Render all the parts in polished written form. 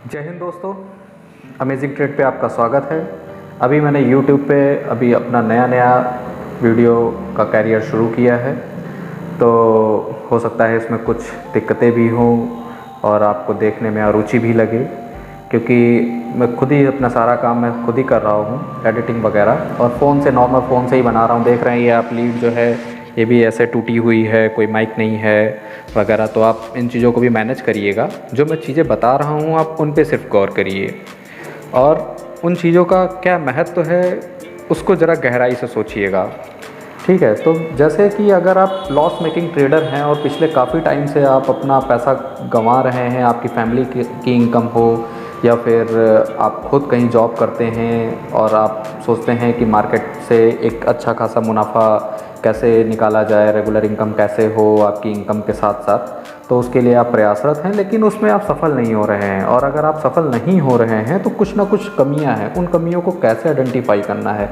जय हिंद दोस्तों, amazing trade पे आपका स्वागत है। अभी मैंने YouTube पे अपना नया वीडियो का कैरियर शुरू किया है, तो हो सकता है इसमें कुछ दिक्कतें भी हों और आपको देखने में अरुचि भी लगे, क्योंकि मैं खुद ही अपना सारा काम मैं खुद ही कर रहा हूँ, एडिटिंग वगैरह, और नॉर्मल फ़ोन से ही बना रहा हूँ। देख रहे हैं ये आप लीड जो है ये भी ऐसे टूटी हुई है, कोई माइक नहीं है वगैरह। तो आप इन चीज़ों को भी मैनेज करिएगा। जो मैं चीज़ें बता रहा हूँ आप उन पे सिर्फ गौर करिए, और उन चीज़ों का क्या महत्व है उसको ज़रा गहराई से सोचिएगा, ठीक है। तो जैसे कि अगर आप लॉस मेकिंग ट्रेडर हैं और पिछले काफ़ी टाइम से आप अपना पैसा गंवा रहे हैं, आपकी फैमिली की इनकम हो या फिर आप खुद कहीं जॉब करते हैं और आप सोचते हैं कि मार्केट से एक अच्छा खासा मुनाफा कैसे निकाला जाए, रेगुलर इनकम कैसे हो आपकी इनकम के साथ साथ, तो उसके लिए आप प्रयासरत हैं, लेकिन उसमें आप सफल नहीं हो रहे हैं। और अगर आप सफल नहीं हो रहे हैं तो कुछ ना कुछ कमियां हैं, उन कमियों को कैसे आइडेंटिफाई करना है,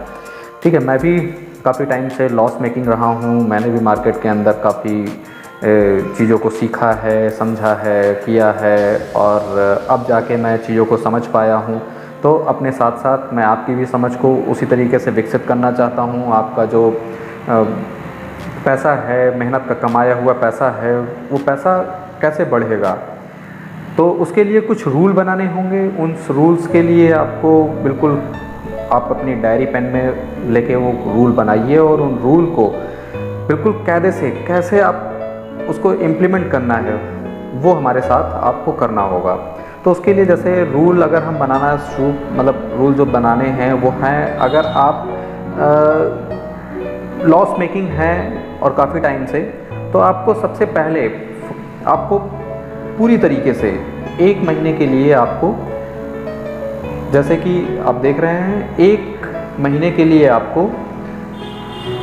ठीक है। मैं भी काफ़ी टाइम से लॉस मेकिंग रहा हूँ। मैंने भी मार्केट के अंदर काफ़ी चीज़ों को सीखा है, समझा है, किया है, और अब जाके मैं चीज़ों को समझ पाया हूँ। तो अपने साथ साथ मैं आपकी भी समझ को उसी तरीके से विकसित करना चाहता हूँ। आपका जो पैसा है, मेहनत का कमाया हुआ पैसा है, वो पैसा कैसे बढ़ेगा, तो उसके लिए कुछ रूल बनाने होंगे। उन रूल्स के लिए आपको बिल्कुल आप अपनी डायरी पेन में लेके वो रूल बनाइए, और उन रूल को बिल्कुल कायदे से कैसे आप उसको इम्प्लीमेंट करना है वो हमारे साथ आपको करना होगा। तो उसके लिए जैसे रूल अगर हम बनाना रूल जो बनाने हैं वो हैं, अगर आप लॉस मेकिंग है और काफ़ी टाइम से, तो आपको सबसे पहले आपको पूरी तरीके से 1 महीने के लिए आपको, जैसे कि आप देख रहे हैं, 1 महीने के लिए आपको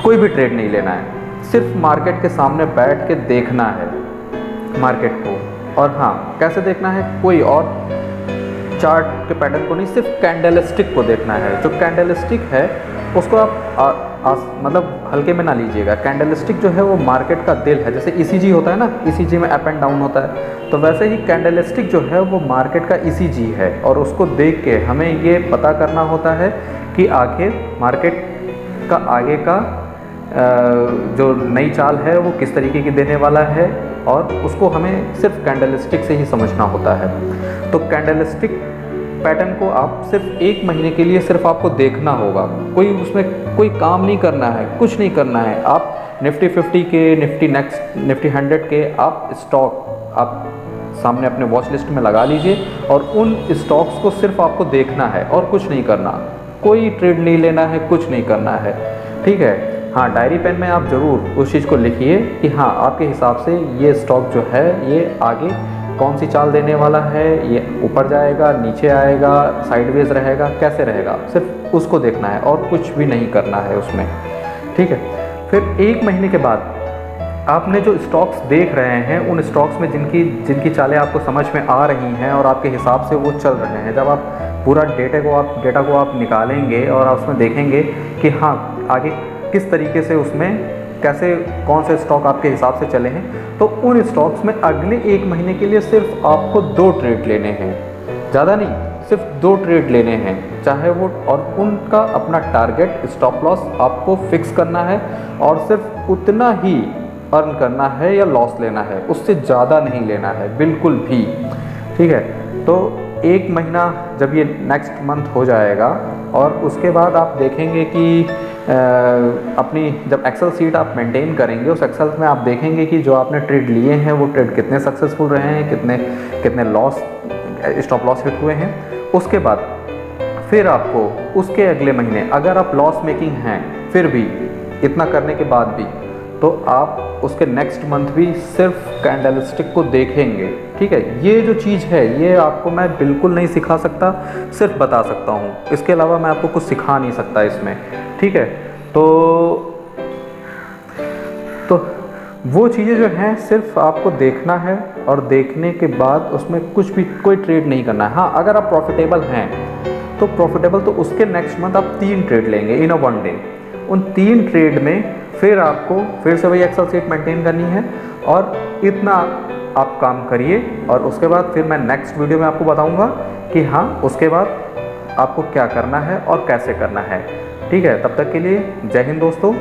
कोई भी ट्रेड नहीं लेना है। सिर्फ मार्केट के सामने बैठ के देखना है मार्केट को। और हाँ, कैसे देखना है, कोई और चार्ट के पैटर्न को नहीं, सिर्फ कैंडलस्टिक को देखना है। जो कैंडलस्टिक है उसको आप मतलब हल्के में ना लीजिएगा। कैंडलस्टिक जो है वो मार्केट का दिल है। जैसे ईसीजी होता है ना, ईसीजी में अप एंड डाउन होता है, तो वैसे ही कैंडलस्टिक जो है वो मार्केट का ईसीजी है। और उसको देख के हमें ये पता करना होता है कि आखिर मार्केट का आगे का जो नई चाल है वो किस तरीके की देने वाला है, और उसको हमें सिर्फ कैंडलस्टिक से ही समझना होता है। तो कैंडलस्टिक पैटर्न को आप सिर्फ 1 महीने के लिए सिर्फ आपको देखना होगा। उसमें कोई काम नहीं करना है, कुछ नहीं करना है। आप निफ्टी 50 के, निफ्टी 100 के आप स्टॉक आप सामने अपने वॉच लिस्ट में लगा लीजिए, और उन स्टॉक्स को सिर्फ आपको देखना है और कुछ नहीं करना। कोई ट्रेड नहीं लेना है, कुछ नहीं करना है, ठीक है। हाँ, डायरी पेन में आप ज़रूर उस चीज़ को लिखिए कि हाँ, आपके हिसाब से ये स्टॉक जो है ये आगे कौन सी चाल देने वाला है, ये ऊपर जाएगा, नीचे आएगा, साइडवेज रहेगा, कैसे रहेगा, सिर्फ उसको देखना है और कुछ भी नहीं करना है उसमें, ठीक है। फिर 1 महीने के बाद आपने जो स्टॉक्स देख रहे हैं, उन स्टॉक्स में जिनकी चालें आपको समझ में आ रही हैं और आपके हिसाब से वो चल रहे हैं, जब आप पूरा डेटा को आप निकालेंगे और आप उसमें देखेंगे कि हाँ, आगे किस तरीके से उसमें कैसे कौन से स्टॉक आपके हिसाब से चले हैं, तो उन स्टॉक्स में अगले 1 महीने के लिए सिर्फ आपको 2 ट्रेड लेने हैं, ज़्यादा नहीं, सिर्फ 2 ट्रेड लेने हैं, चाहे वो, और उनका अपना टारगेट स्टॉप लॉस आपको फिक्स करना है, और सिर्फ उतना ही अर्न करना है या लॉस लेना है, उससे ज़्यादा नहीं लेना है बिल्कुल भी, ठीक है। तो 1 महीना जब ये नेक्स्ट मंथ हो जाएगा, और उसके बाद आप देखेंगे कि अपनी जब एक्सेल सीट आप मेंटेन करेंगे, उस एक्सेल में आप देखेंगे कि जो आपने ट्रेड लिए हैं वो ट्रेड कितने सक्सेसफुल रहे हैं, कितने लॉस, स्टॉप लॉस हिट हुए हैं। उसके बाद फिर आपको उसके अगले महीने, अगर आप लॉस मेकिंग हैं फिर भी इतना करने के बाद भी, तो आप उसके नेक्स्ट मंथ भी सिर्फ कैंडलस्टिक को देखेंगे, ठीक है। ये जो चीज़ है ये आपको मैं बिल्कुल नहीं सिखा सकता, सिर्फ बता सकता हूँ। इसके अलावा मैं आपको कुछ सिखा नहीं सकता इसमें, ठीक है। तो वो चीज़ें जो हैं सिर्फ आपको देखना है, और देखने के बाद उसमें कोई ट्रेड नहीं करना है। हाँ, अगर आप प्रॉफिटेबल हैं तो तो उसके नेक्स्ट मंथ आप 3 ट्रेड लेंगे इन अ 1 डे। उन 3 ट्रेड में फिर आपको फिर से वही एक्सेल शीट मेंटेन करनी है, और इतना आप काम करिए और उसके बाद फिर मैं नेक्स्ट वीडियो में आपको बताऊंगा कि हाँ उसके बाद आपको क्या करना है और कैसे करना है। ठीक है, तब तक के लिए जय हिंद दोस्तों।